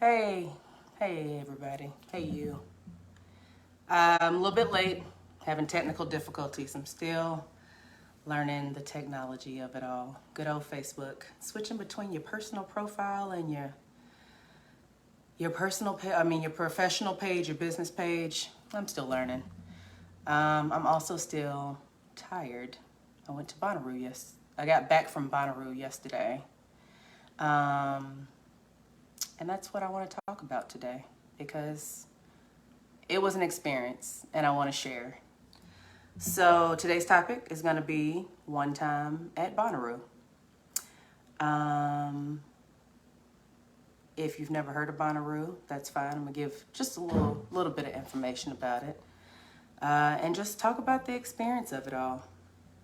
Hey, hey everybody. Hey you. I'm a little bit late, having technical difficulties. I'm still learning the technology of it all. Good old Facebook. Switching between your personal profile and your your professional page, your business page. I'm still learning. I'm also still tired. I went to Bonnaroo I got back from Bonnaroo yesterday. Um, and that's what I want to talk about today because it was an experience and I want to share. So today's topic is going to be one time at Bonnaroo. Um, if you've never heard of Bonnaroo, that's fine. I'm going to give just a little bit of information about it and just talk about the experience of it all.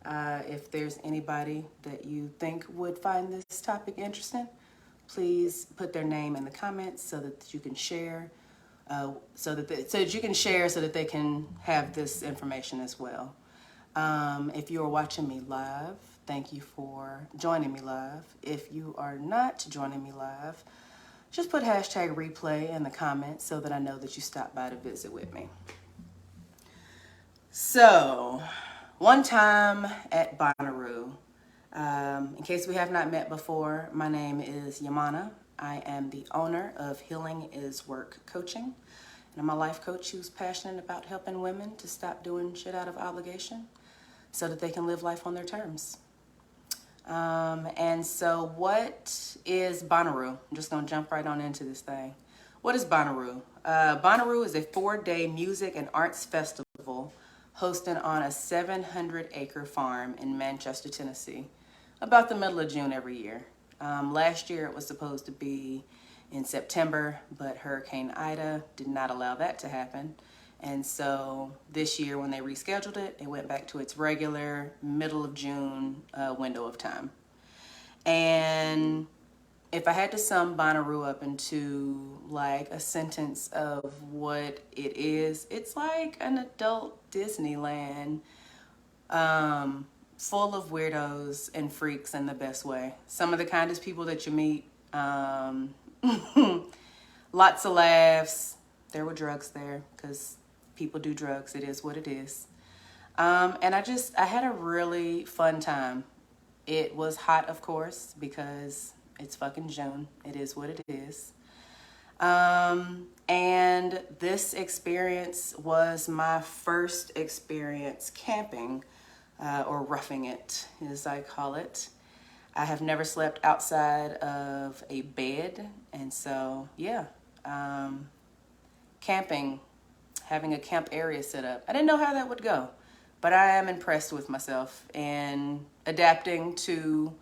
If there's anybody that you think would find this topic interesting, please put their name in the comments so that you can share. So that you can share so that they can have this information as well. If you are watching me live, thank you for joining me live. If you are not joining me live, just put hashtag replay in the comments so that I know that you stopped by to visit with me. So, one time at Bonnaroo. In case we have not met before, my name is Yaminah. I am the owner of Healing is Work Coaching. And I'm a life coach who's passionate about helping women to stop doing shit out of obligation so that they can live life on their terms. And so what is Bonnaroo? I'm just going to jump right on into this thing. What is Bonnaroo? Bonnaroo is a 4-day music and arts festival hosted on a 700-acre farm in Manchester, Tennessee, about the middle of June every year. Last year it was supposed to be in September, but Hurricane Ida did not allow that to happen. And so this year when they rescheduled it, it went back to its regular middle of June window of time. And if I had to sum Bonnaroo up into like a sentence of what it is, it's like an adult Disneyland full of weirdos and freaks in the best way. Some of the kindest people that you meet. Lots of laughs. There were drugs there because people do drugs. It is what it is. And I had a really fun time. It was hot, of course, because it's fucking June. It is what it is. And this experience was my first experience camping, or roughing it, as I call it. I have never slept outside of a bed, and so, yeah. Camping, having a camp area set up. I didn't know how that would go, but I am impressed with myself and adapting to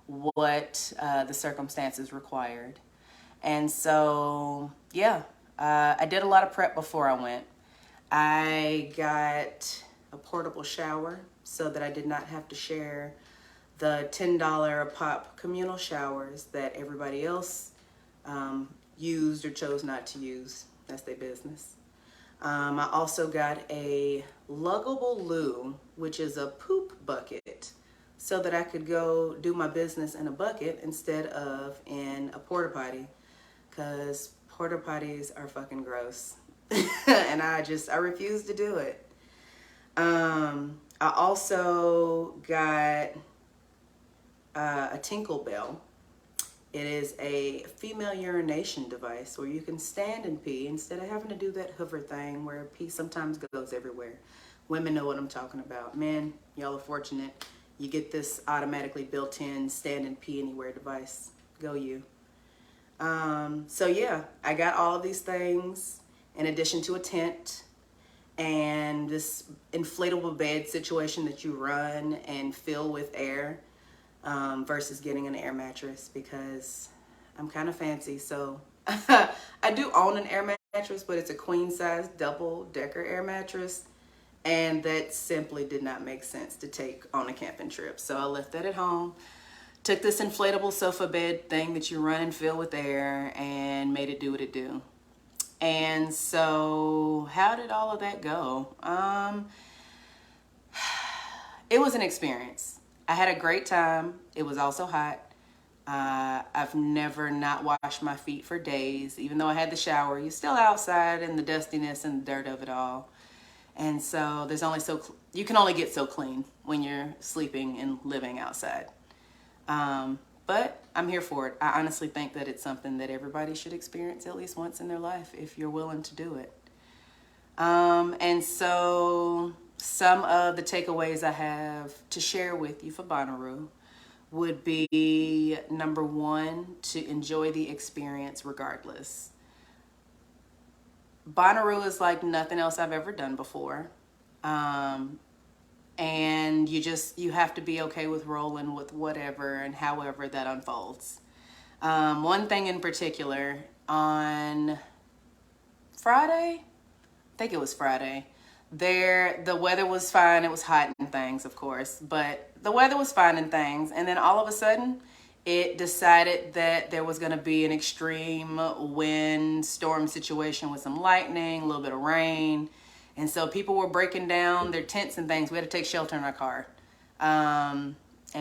what the circumstances required. And so, yeah, I did a lot of prep before I went. I got a portable shower so that I did not have to share the $10 a pop communal showers that everybody else used or chose not to use. That's their business. I also got a luggable loo, which is a poop bucket, so that I could go do my business in a bucket instead of in a porta potty, because porta potties are fucking gross. And I refuse to do it. I also got a tinkle bell. It is a female urination device where you can stand and pee instead of having to do that hover thing where pee sometimes goes everywhere. Women know what I'm talking about. Men, y'all are fortunate. You get this automatically built-in stand and pee anywhere device. Go you. So yeah, I got all of these things in addition to a tent and this inflatable bed situation that you run and fill with air. Versus getting an air mattress because I'm kind of fancy. So I do own an air mattress, but it's a queen size double decker air mattress. And that simply did not make sense to take on a camping trip. So I left that at home, took this inflatable sofa bed thing that you run and fill with air and made it do what it do. And so how did all of that go? It was an experience. I had a great time. It was also hot. I've never not washed my feet for days. Even though I had the shower, you're still outside in the dustiness and the dirt of it all. And so there's only you can only get so clean when you're sleeping and living outside. But I'm here for it. I honestly think that it's something that everybody should experience at least once in their life if you're willing to do it. And so some of the takeaways I have to share with you for Bonnaroo would be, number one, to enjoy the experience regardless. Bonnaroo is like nothing else I've ever done before. And you have to be okay with rolling with whatever and however that unfolds. One thing in particular, on Friday, I think it was Friday, the weather was fine. It was hot and things, of course, but the weather was fine and things. And then all of a sudden, it decided that there was going to be an extreme wind storm situation with some lightning, a little bit of rain. And so people were breaking down their tents and things. We had to take shelter in our car. And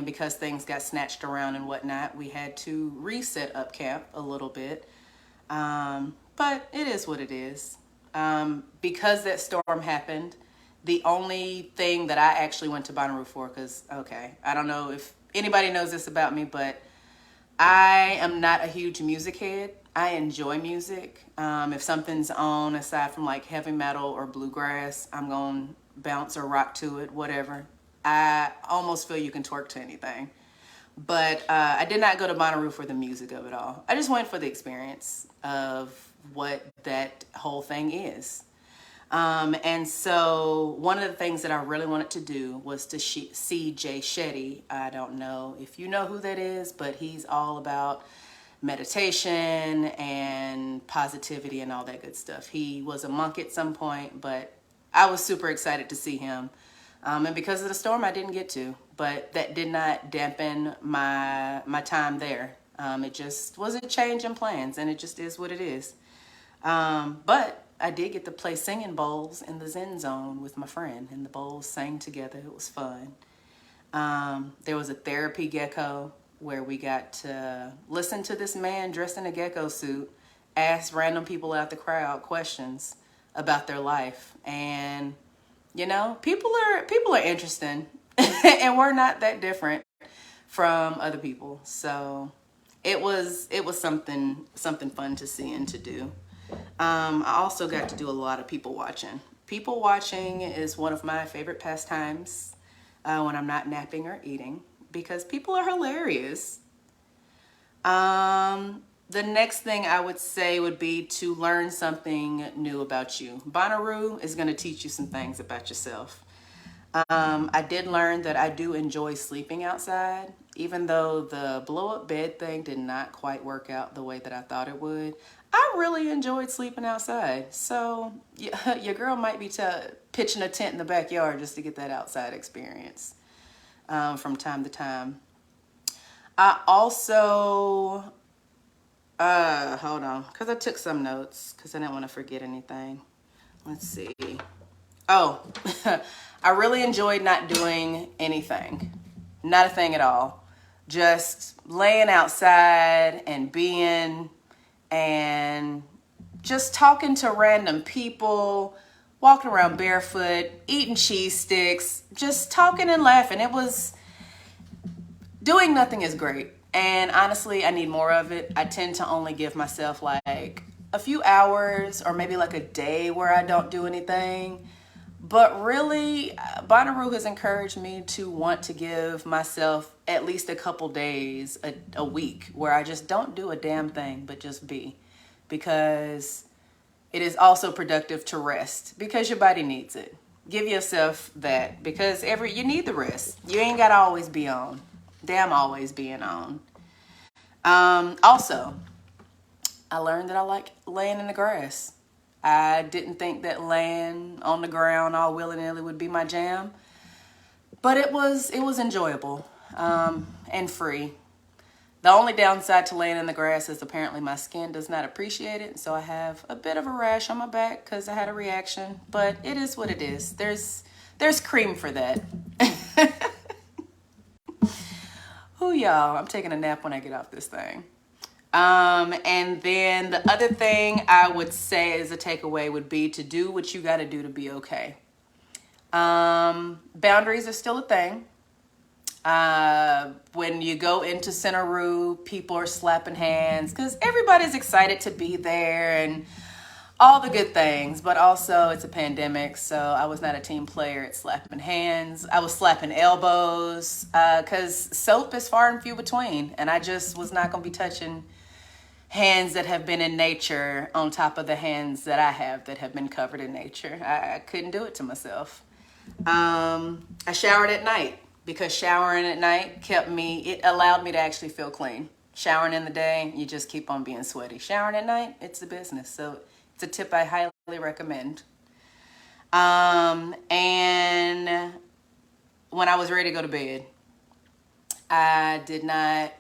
because things got snatched around and whatnot, we had to reset up camp a little bit. But it is what it is. Because that storm happened, the only thing that I actually went to Bonnaroo for, because, okay, I don't know if anybody knows this about me, but I am not a huge music head. I enjoy music. If something's on, aside from like heavy metal or bluegrass, I'm going to bounce or rock to it, whatever. I almost feel you can twerk to anything. But I did not go to Bonnaroo for the music of it all. I just went for the experience of what that whole thing is. And so one of the things that I really wanted to do was to see Jay Shetty. I don't know if you know who that is, but he's all about meditation and positivity and all that good stuff. He was a monk at some point, but I was super excited to see him. And because of the storm, I didn't get to, but that did not dampen my time there. It just was a change in plans, and it just is what it is. But I did get to play singing bowls in the Zen Zone with my friend, and the bowls sang together. It was fun. There was a therapy gecko where we got to listen to this man dressed in a gecko suit ask random people out the crowd questions about their life. And, you know, people are interesting and we're not that different from other people. So it was something fun to see and to do. I also got to do a lot of people watching. People watching is one of my favorite pastimes when I'm not napping or eating, because people are hilarious. The next thing I would say would be to learn something new about you. Bonnaroo is going to teach you some things about yourself. I did learn that I do enjoy sleeping outside, even though the blow-up bed thing did not quite work out the way that I thought it would. I really enjoyed sleeping outside. So your girl might be pitching a tent in the backyard just to get that outside experience from time to time. I also, hold on, because I took some notes because I didn't want to forget anything. Let's see. Oh, I really enjoyed not doing anything. Not a thing at all. Just laying outside and being and just talking to random people, walking around barefoot, eating cheese sticks, just talking and laughing. It was, doing nothing is great. And honestly, I need more of it. I tend to only give myself like a few hours or maybe like a day where I don't do anything. But really, Bonnaroo has encouraged me to want to give myself at least a couple days a week where I just don't do a damn thing, but just be. Because it is also productive to rest, because your body needs it. Give yourself that, because you need the rest. You ain't got to always be on. Damn always being on. Also, I learned that I like laying in the grass. I didn't think that laying on the ground all willy-nilly would be my jam, but it was enjoyable and free. The only downside to laying in the grass is apparently my skin does not appreciate it, so I have a bit of a rash on my back because I had a reaction, but it is what it is. There's cream for that. Who y'all? I'm taking a nap when I get off this thing. And then the other thing I would say as a takeaway would be to do what you got to do to be okay. Boundaries are still a thing. When you go into Bonnaroo, people are slapping hands because everybody's excited to be there and all the good things, but also it's a pandemic, so I was not a team player at slapping hands. I was slapping elbows because soap is far and few between, and I just was not going to be touching hands that have been in nature on top of the hands that I have that have been covered in nature. I couldn't do it to myself. I showered at night because showering at night it allowed me to actually feel clean. Showering in the day, you just keep on being sweaty. Showering at night, it's a business. So it's a tip I highly recommend. And when I was ready to go to bed, I did not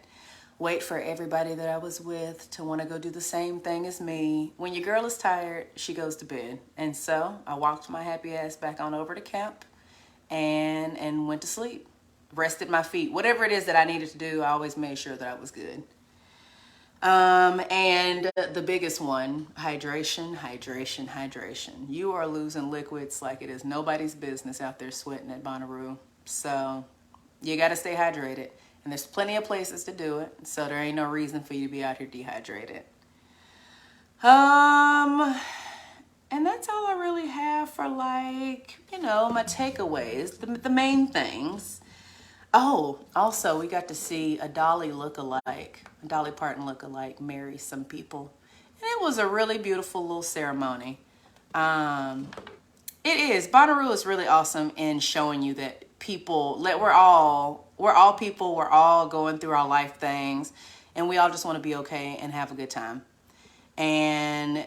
wait for everybody that I was with to want to go do the same thing as me. When your girl is tired, she goes to bed. And so I walked my happy ass back on over to camp and went to sleep. Rested my feet. Whatever it is that I needed to do, I always made sure that I was good. And the biggest one, hydration. You are losing liquids like it is nobody's business out there sweating at Bonnaroo. So you got to stay hydrated. And there's plenty of places to do it. So there ain't no reason for you to be out here dehydrated. And that's all I really have for my takeaways, the main things. Oh, also, we got to see a Dolly Parton look-alike marry some people. And it was a really beautiful little ceremony. Bonnaroo is really awesome in showing you that we're all people, we're all going through our life things, and we all just want to be okay and have a good time. And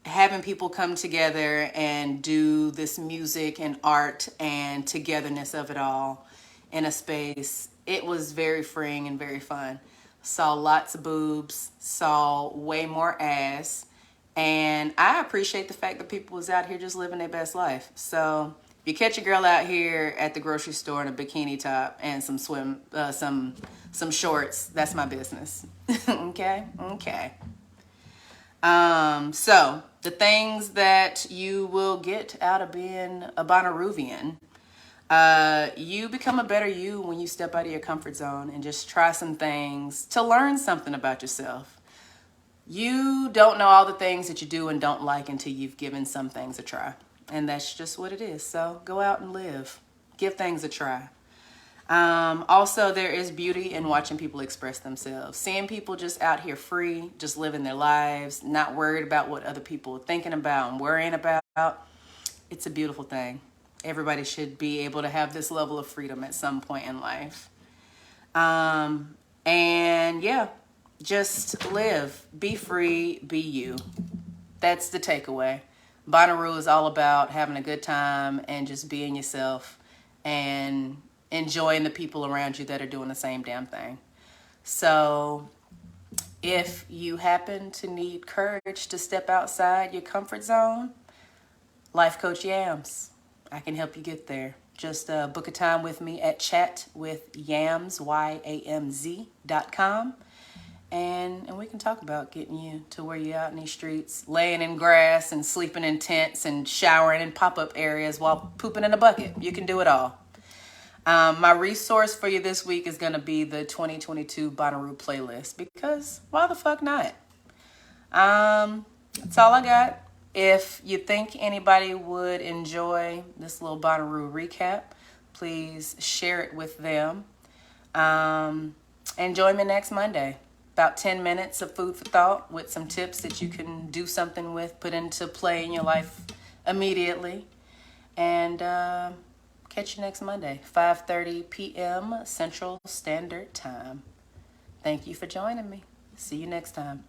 having people come together and do this music and art and togetherness of it all in a space, it was very freeing and very fun. Saw lots of boobs, saw way more ass, and I appreciate the fact that people was out here just living their best life. So if you catch a girl out here at the grocery store in a bikini top and some shorts, that's my business. Okay. So the things that you will get out of being a Bonnaroovian. You become a better you when you step out of your comfort zone and just try some things to learn something about yourself. You don't know all the things that you do and don't like until you've given some things a try. And that's just what it is. So go out and live. Give things a try. Also, there is beauty in watching people express themselves. Seeing people just out here free, just living their lives, not worried about what other people are thinking about and worrying about. It's a beautiful thing. Everybody should be able to have this level of freedom at some point in life. And yeah, just live, be free, be you. That's the takeaway. Bonnaroo is all about having a good time and just being yourself and enjoying the people around you that are doing the same damn thing. So if you happen to need courage to step outside your comfort zone, Life Coach Yamz, I can help you get there. Just book a time with me at chatwithyamz, YAMZ.com. And we can talk about getting you to where you're out in these streets, laying in grass and sleeping in tents and showering in pop-up areas while pooping in a bucket. You can do it all. My resource for you this week is going to be the 2022 Bonnaroo playlist, because why the fuck not? That's all I got. If you think anybody would enjoy this little Bonnaroo recap, please share it with them. And join me next Monday. About 10 minutes of food for thought with some tips that you can do something with, put into play in your life immediately. And catch you next Monday, 5:30 p.m. Central Standard Time. Thank you for joining me. See you next time.